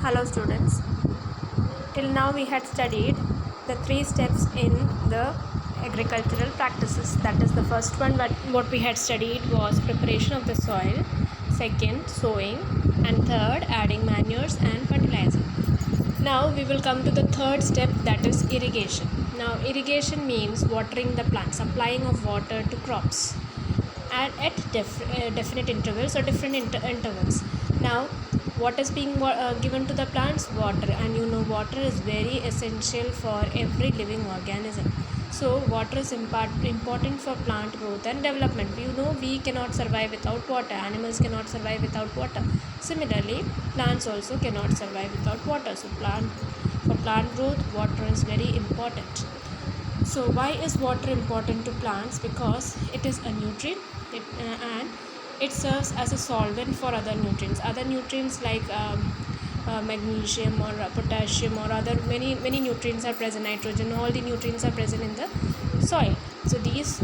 Hello students, till now we had studied the 3 steps in the agricultural practices. That is, the first one what we had studied was preparation of the soil, second sowing, and third adding manures and fertilizer. Now we will come to the third step, that is irrigation. Now irrigation means watering the plants, supplying of water to crops at definite intervals or different intervals. Now what is being given to the plants? Water. And you know water is very essential for every living organism. So water is important for plant growth and development. You know we cannot survive without water. Animals cannot survive without water. Similarly, plants also cannot survive without water. So for plant growth, water is very important. So why is water important to plants? Because it is a nutrient, and it serves as a solvent for other nutrients like magnesium or potassium or other many nutrients are present, nitrogen, all the nutrients are present in the soil. So these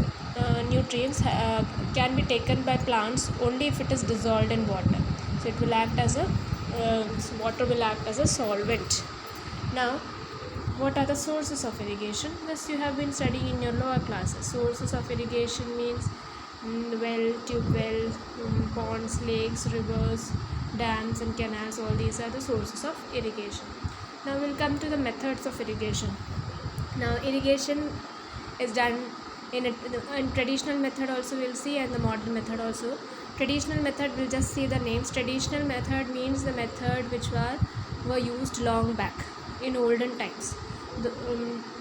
nutrients can be taken by plants only if it is dissolved in water. So it will act as a water will act as a solvent. Now what are the sources of irrigation? This you have been studying in your lower classes. Sources of irrigation means well, tube well, ponds, lakes, rivers, dams and canals. All these are the sources of irrigation. Now we'll come to the methods of irrigation. Now irrigation is done in traditional method also we'll see, and the modern method also. Traditional method, we'll just see the names. Traditional method means the method which were used long back in olden times.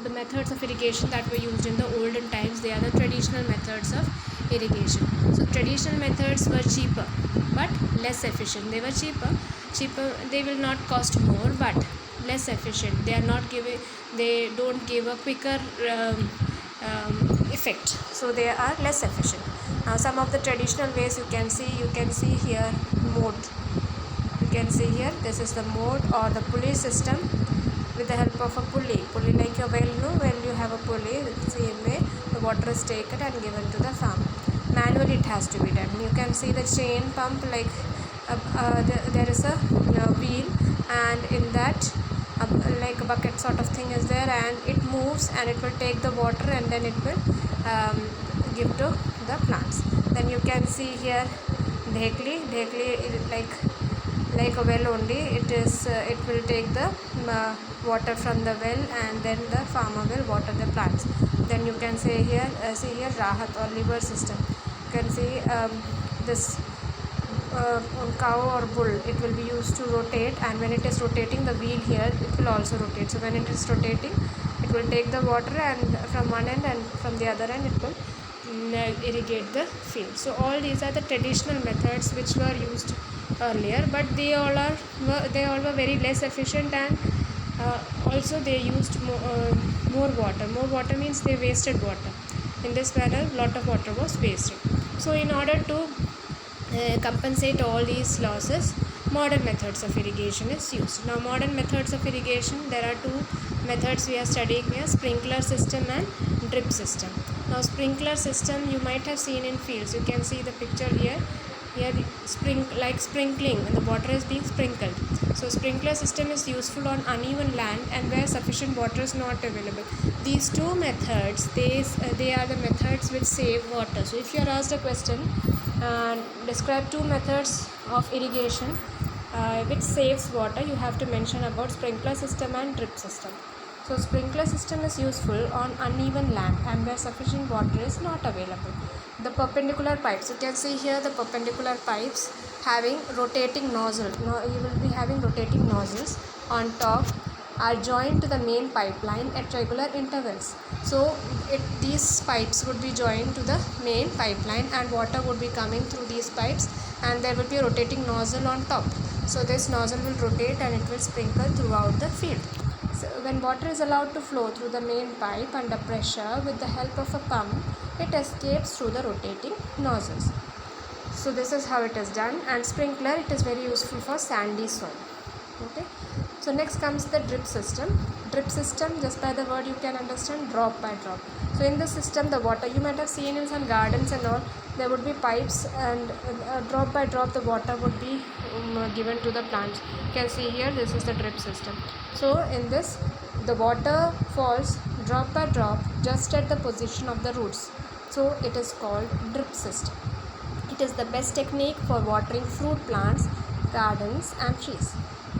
The methods of irrigation that were used in the olden times, they are the traditional methods of irrigation. So traditional methods were cheaper but less efficient. They were cheaper, they will not cost more but less efficient. They don't give a quicker effect, so they are less efficient. Now some of the traditional ways you can see here mode. You can see here, this is the mode or the pulley system. With the help of a pulley like your well, you have a pulley. The same way the water is taken and given to the farm. Manually it has to be done. You can see the chain pump, like there is a wheel, and in that like a bucket sort of thing is there, and it moves and it will take the water and then it will give to the plants. Then you can see here dhekli like a well only. It will take the water from the well, and then the farmer will water the plants. Then you can see here rahat or lever system. You can see this cow or bull, it will be used to rotate, and when it is rotating the wheel here, it will also rotate. So when it is rotating, it will take the water and from one end, and from the other end it will irrigate the field. So all these are the traditional methods which were used earlier, but they all were very less efficient, and also they used more water. More water means they wasted water. In this manner, lot of water was wasted. So in order to compensate all these losses, modern methods of irrigation is used. Now modern methods of irrigation, there are two methods we are studying here: sprinkler system and drip system. Now sprinkler system you might have seen in fields. You can see the picture here sprinkling, when the water is being sprinkled. So sprinkler system is useful on uneven land and where sufficient water is not available. These two methods, they are the methods which save water. So if you are asked a question, describe two methods of irrigation which saves water, you have to mention about sprinkler system and drip system. So sprinkler system is useful on uneven land and where sufficient water is not available. The perpendicular pipes, you can see here the perpendicular pipes having rotating nozzle. Now you will be having rotating nozzles on top, are joined to the main pipeline at regular intervals. So these pipes would be joined to the main pipeline, and water would be coming through these pipes, and there will be a rotating nozzle on top. So this nozzle will rotate and it will sprinkle throughout the field. So when water is allowed to flow through the main pipe under pressure with the help of a pump, it escapes through the rotating nozzles. So this is how it is done. And sprinkler, it is very useful for sandy soil. Okay. So next comes the drip system. Drip system, just by the word you can understand, drop by drop. So in this system, the water, you might have seen in some gardens and all, there would be pipes, and drop by drop the water would be given to the plants. You can see here, this is the drip system. So in this, the water falls drop by drop just at the position of the roots. So it is called drip system. It is the best technique for watering fruit plants, gardens and trees.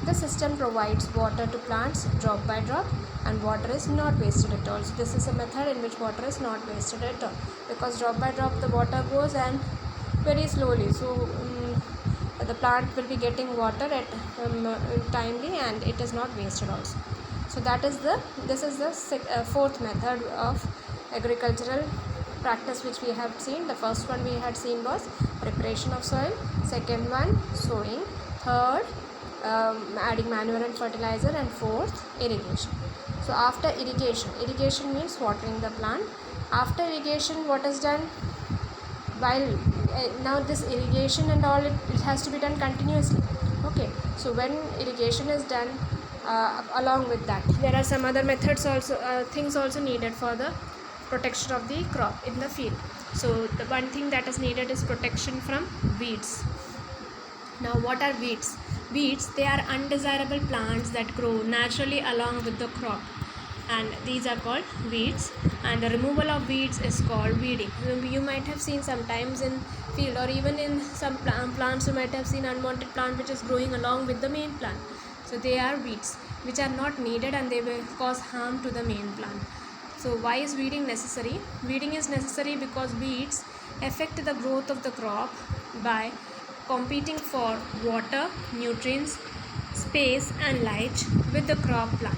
The system provides water to plants drop by drop, and water is not wasted at all. So this is a method in which water is not wasted at all, because drop by drop the water goes and very slowly. So the plant will be getting water at timely, and it is not wasted also. So this is the fourth method of agricultural practice which we have seen. The first one we had seen was preparation of soil, second one sowing, third adding manure and fertilizer, and fourth irrigation. So after irrigation means watering the plant. After irrigation, what is done? While now this irrigation and all, it has to be done continuously. Okay, so when irrigation is done, along with that there are some other methods also, things also needed for the protection of the crop in the field. So the one thing that is needed is protection from weeds. Now what are weeds? Weeds, they are undesirable plants that grow naturally along with the crop, and these are called weeds, and the removal of weeds is called weeding. You might have seen sometimes in field, or even in some plants you might have seen unwanted plant which is growing along with the main plant. So they are weeds which are not needed, and they will cause harm to the main plant. So why is weeding necessary? Weeding is necessary because weeds affect the growth of the crop by competing for water, nutrients, space and light with the crop plant.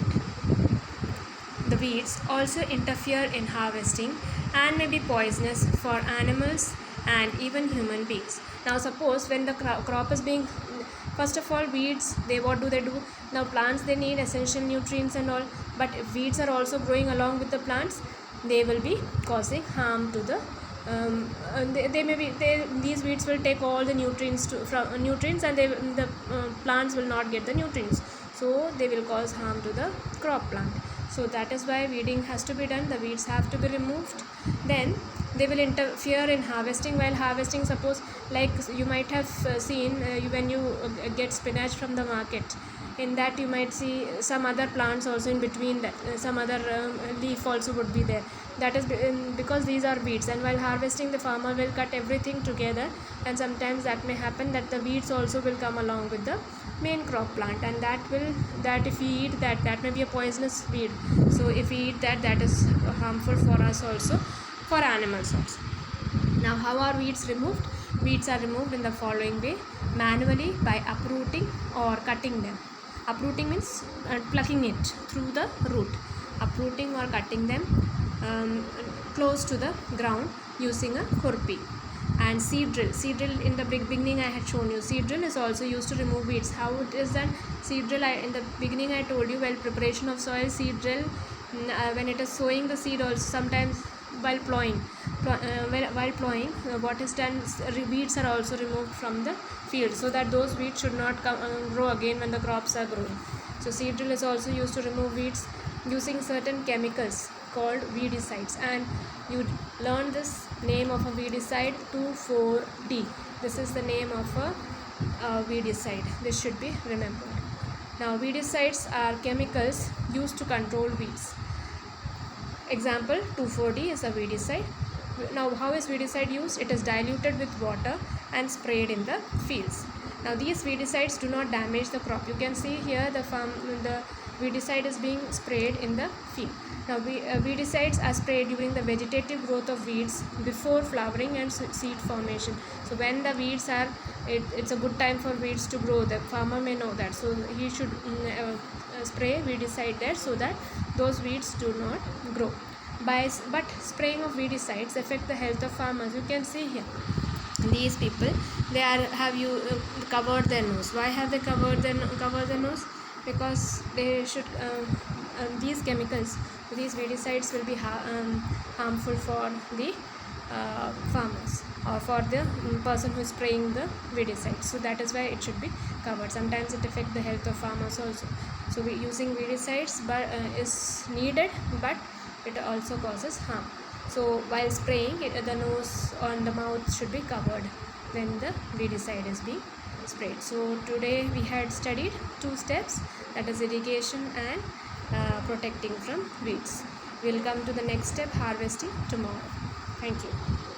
The weeds also interfere in harvesting and may be poisonous for animals and even human beings. Now suppose when the crop is being, first of all, weeds, what do? Now plants, they need essential nutrients and all, but if weeds are also growing along with the plants, they will be causing harm to the these weeds will take all the nutrients and the plants will not get the nutrients, so they will cause harm to the crop plant. So that is why weeding has to be done. The weeds have to be removed. Then they will interfere in harvesting. While harvesting, suppose like you might have seen when you get spinach from the market, in that you might see some other plants also in between that, some other leaf also would be there. That is because these are weeds, and while harvesting the farmer will cut everything together, and sometimes that may happen that the weeds also will come along with the main crop plant, and that if we eat that may be a poisonous weed. So if we eat that is harmful for us also, for animals also. Now how are weeds removed? Weeds are removed in the following way: manually, by uprooting or cutting them. Uprooting means plucking it through the root. Uprooting or cutting them close to the ground using a khurpi. And seed drill in the beginning I had shown you. Seed drill is also used to remove weeds. How it is done? Seed drill, in the beginning I told you, while preparation of soil, seed drill, when it is sowing the seed also, sometimes while plowing, what is done, weeds are also removed from the field, so that those weeds should not grow again when the crops are growing. So seed drill is also used to remove weeds using certain chemicals called weedicides, and you learn this name of a weedicide 2,4-D. This is the name of a weedicide. This should be remembered. Now weedicides are chemicals used to control weeds. Example, 2,4-D is a weedicide. Now how is weedicide used? It is diluted with water and sprayed in the fields. Now these weedicides do not damage the crop. You can see here the weedicide is being sprayed in the field. Now weedicides are sprayed during the vegetative growth of weeds, before flowering and seed formation. So when the weeds are, it's a good time for weeds to grow. The farmer may know that, so he should spray weedicide there, so that those weeds do not grow. But spraying of weedicides affect the health of farmers. You can see here, these people, they have covered their nose. Why have they covered their nose? Because they should these chemicals, these weedicides will be harmful for the farmers, or for the person who is spraying the weedicide. So that is why it should be covered. Sometimes it affects the health of farmers also. So using weedicides is needed, but it also causes harm. So while spraying, the nose and the mouth should be covered when the weedicide is being spread. So today we had studied two steps, that is irrigation and protecting from weeds. We'll come to the next step, harvesting, tomorrow. Thank you.